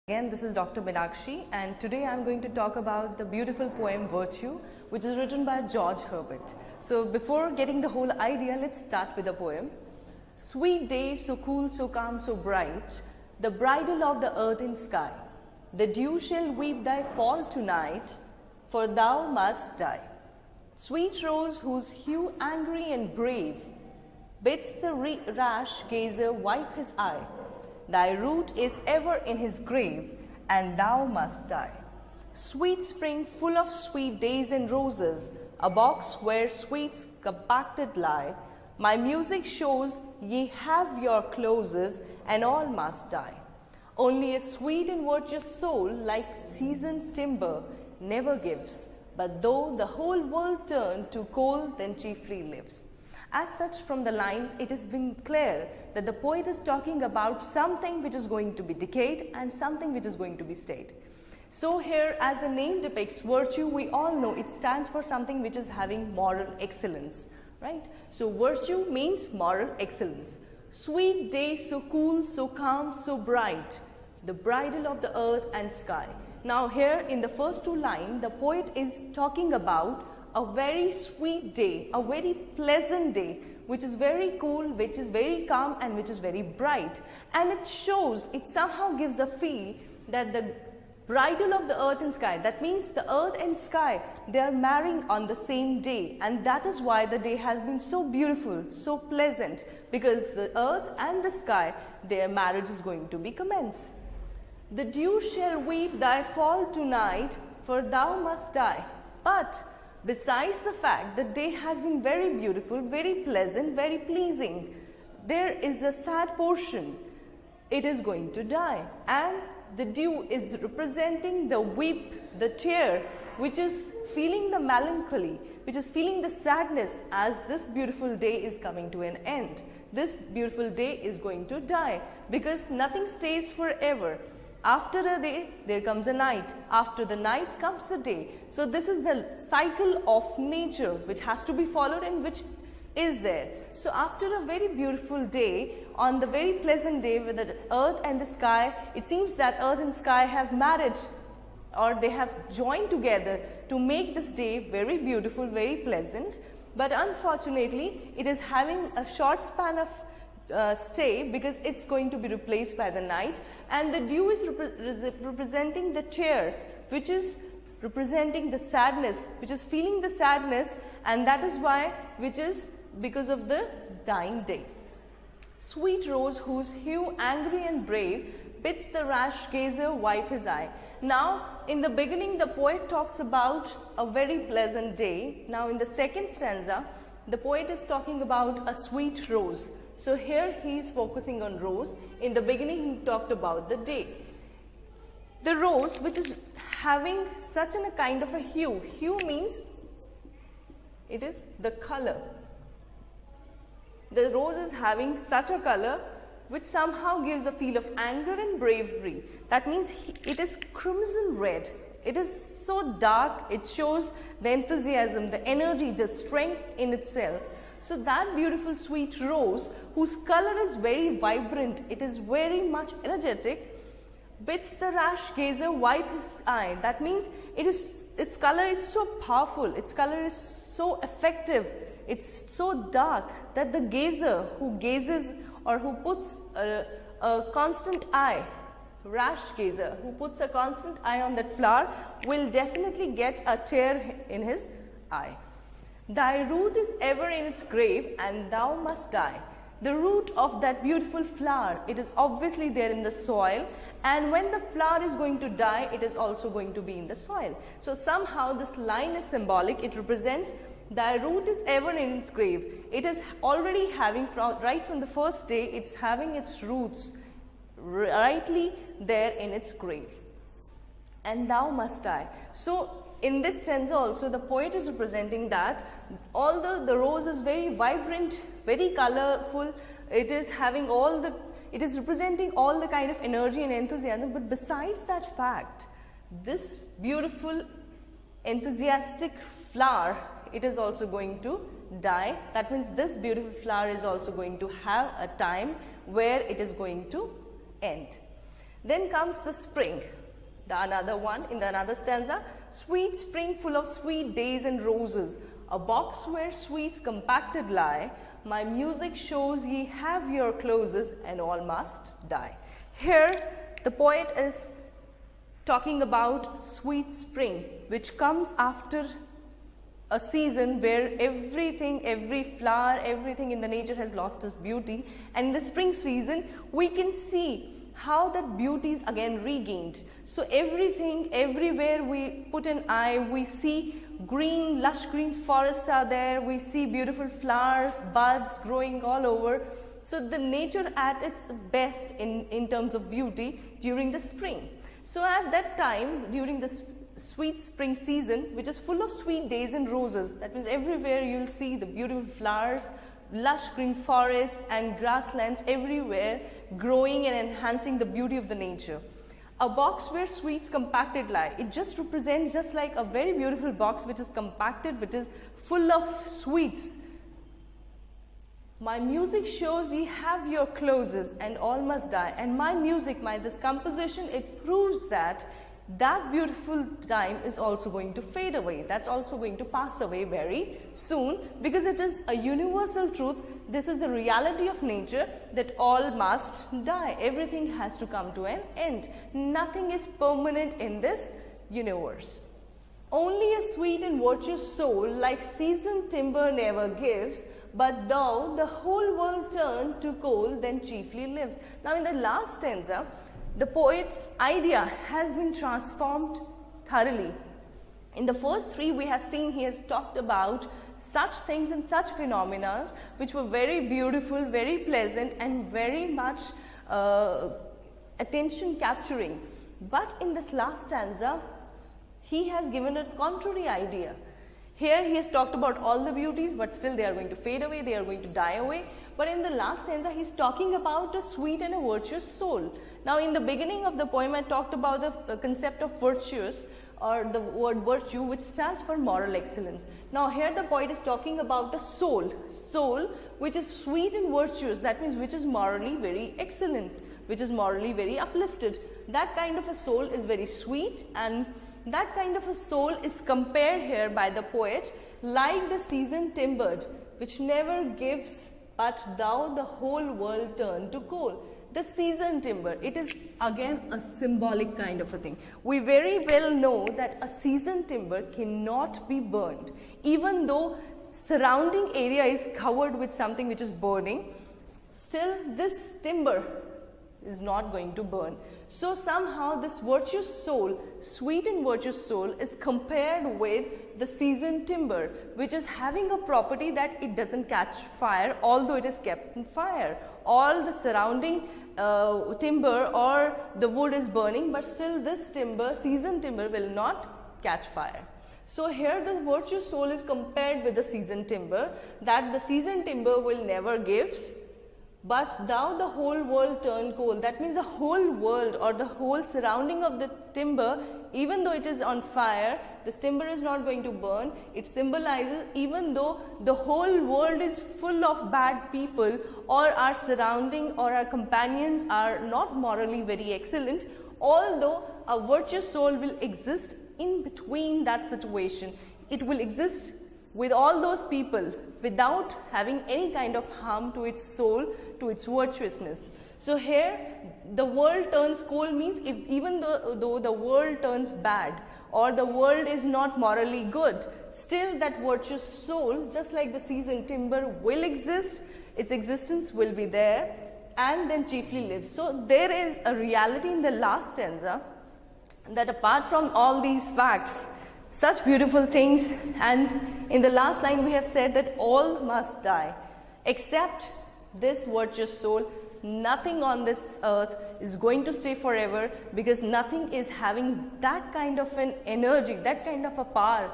Again, this is Dr. Meenakshi, and today I'm going to talk about the beautiful poem Virtue, which is written by George Herbert. So before getting the whole idea, let's start with the poem. Sweet day, so cool, so calm, so bright, the bridal of the earth and sky. The dew shall weep thy fall tonight, for thou must die. Sweet rose, whose hue angry and brave bids the rash gazer wipe his eye. Thy root is ever in his grave, and thou must die. Sweet spring, full of sweet days and roses, a box where sweets compacted lie. My music shows ye have your closes, and all must die. Only a sweet and virtuous soul, like seasoned timber, never gives, but though the whole world turn to coal, then chiefly lives. As such, from the lines, it has been clear that the poet is talking about something which is going to be decayed and something which is going to be stayed. So here, as the name depicts, virtue, we all know it stands for something which is having moral excellence, right? So virtue means moral excellence. Sweet day, so cool, so calm, so bright, the bridal of the earth and sky. Now here in the first two lines, the poet is talking about a very sweet day, a very pleasant day, which is very cool, which is very calm, and which is very bright. And it shows, it somehow gives a feel that the bridal of the earth and sky, that means the earth and sky, they are marrying on the same day. And that is why the day has been so beautiful, so pleasant, because the earth and the sky, their marriage is going to be commenced. The dew shall weep thy fall tonight, for thou must die. But besides the fact the day has been very beautiful, very pleasant, very pleasing, there is a sad portion. It is going to die, and the dew is representing the weep, the tear, which is feeling the melancholy, which is feeling the sadness as this beautiful day is coming to an end. This beautiful day is going to die because nothing stays forever. After a day, there comes a night. After the night comes the day. So this is the cycle of nature which has to be followed and which is there. So after a very beautiful day, on the very pleasant day with the earth and the sky, it seems that earth and sky have married, or they have joined together to make this day very beautiful, very pleasant. But unfortunately, it is having a short span of stay because it's going to be replaced by the night, and the dew is representing the tear, which is representing the sadness, which is feeling the sadness, and that is why, which is because of the dying day. Sweet rose, whose hue angry and brave bids the rash gazer wipe his eye. Now in the beginning the poet talks about a very pleasant day. Now in the second stanza the poet is talking about a sweet rose. So here he is focusing on rose. In the beginning he talked about the day. The rose, which is having such a kind of a hue. Hue means it is the color. The rose is having such a color which somehow gives a feel of anger and bravery. That means it is crimson red. It is so dark, it shows the enthusiasm, the energy, the strength in itself. So that beautiful sweet rose, whose color is very vibrant, it is very much energetic, bids the rash gazer wipe his eye. That means its color is so powerful, its color is so effective, it's so dark that the gazer who gazes or who puts a constant eye, rash gazer, who puts a constant eye on that flower will definitely get a tear in his eye. Thy root is ever in its grave, and thou must die. The root of that beautiful flower, it is obviously there in the soil, and when the flower is going to die, it is also going to be in the soil. So somehow this line is symbolic. It represents thy root is ever in its grave. It is already having, right from the first day, it's having its roots rightly there in its grave. And thou must die. So in this stanza also the poet is representing that although the rose is very vibrant, very colorful, it is having it is representing all the kind of energy and enthusiasm, but besides that fact, this beautiful enthusiastic flower, it is also going to die. That means this beautiful flower is also going to have a time where it is going to end. Then comes the spring, the another one in the another stanza. Sweet spring full of sweet days and roses, a box where sweets compacted lie. My music shows ye have your closes and all must die. Here the poet is talking about sweet spring, which comes after a season where everything, every flower, everything in the nature has lost its beauty. And in the spring season, we can see how that beauty is again regained. So everything, everywhere we put an eye, we see green, lush green forests are there. We see beautiful flowers, buds growing all over. So the nature at its best in terms of beauty during the spring. So at that time, during the sweet spring season, which is full of sweet days and roses, that means everywhere you'll see the beautiful flowers, lush green forests and grasslands everywhere growing and enhancing the beauty of the nature. A box where sweets compacted lie. It just represents just like a very beautiful box which is compacted, which is full of sweets. My music shows ye have your closes and all must die. And my music, this composition, it proves that that beautiful time is also going to fade away. That's also going to pass away very soon, because it is a universal truth. This is the reality of nature, that all must die. Everything has to come to an end. Nothing is permanent in this universe. Only a sweet and virtuous soul like seasoned timber never gives, but though the whole world turn to coal, then chiefly lives. Now in the last stanza, the poet's idea has been transformed thoroughly. In the first three, we have seen he has talked about such things and such phenomena which were very beautiful, very pleasant, and very much attention capturing. But in this last stanza, he has given a contrary idea. Here he has talked about all the beauties, but still they are going to fade away, they are going to die away. But in the last stanza, he is talking about a sweet and a virtuous soul. Now in the beginning of the poem, I talked about the concept of virtuous, or the word virtue, which stands for moral excellence. Now here the poet is talking about a soul which is sweet and virtuous, that means which is morally very excellent, which is morally very uplifted. That kind of a soul is very sweet, and that kind of a soul is compared here by the poet like the seasoned timber, which never gives, but thou the whole world turn to coal. The seasoned timber, it is again a symbolic kind of a thing. We very well know that a seasoned timber cannot be burned. Even though surrounding area is covered with something which is burning, still this timber is not going to burn. So somehow this virtuous soul, sweet and virtuous soul, is compared with the seasoned timber, which is having a property that it doesn't catch fire, although it is kept in fire. All the surrounding timber or the wood is burning, but still this timber, seasoned timber, will not catch fire. So here the virtuous soul is compared with the seasoned timber, that the seasoned timber will never gives, but thou the whole world turn coal. That means the whole world or the whole surrounding of the timber, even though it is on fire, this timber is not going to burn. It symbolizes even though the whole world is full of bad people, or our surrounding or our companions are not morally very excellent, although a virtuous soul will exist in between that situation. It will exist with all those people without having any kind of harm to its soul, to its virtuousness. So here the world turns coal means even though the world turns bad or the world is not morally good, still that virtuous soul, just like the seasoned timber, will exist, its existence will be there, and then chiefly lives. So there is a reality in the last stanza that apart from all these facts, such beautiful things, and in the last line we have said that all must die except this virtuous soul. Nothing on this earth is going to stay forever, because nothing is having that kind of an energy, that kind of a power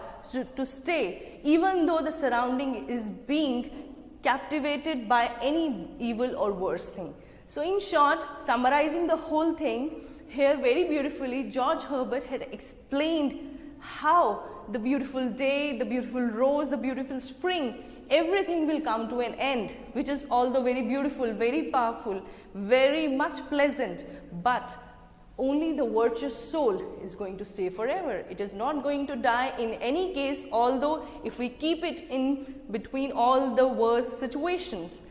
to stay, even though the surrounding is being captivated by any evil or worse thing. So in short, summarizing the whole thing, here very beautifully George Herbert had explained how the beautiful day, the beautiful rose, the beautiful spring, everything will come to an end, which is although very beautiful, very powerful, very much pleasant, but only the virtuous soul is going to stay forever. It is not going to die in any case, although if we keep it in between all the worst situations.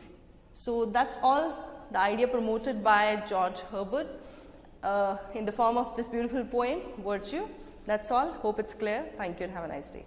So that's all the idea promoted by George Herbert in the form of this beautiful poem, Virtue. That's all. Hope it's clear. Thank you and have a nice day.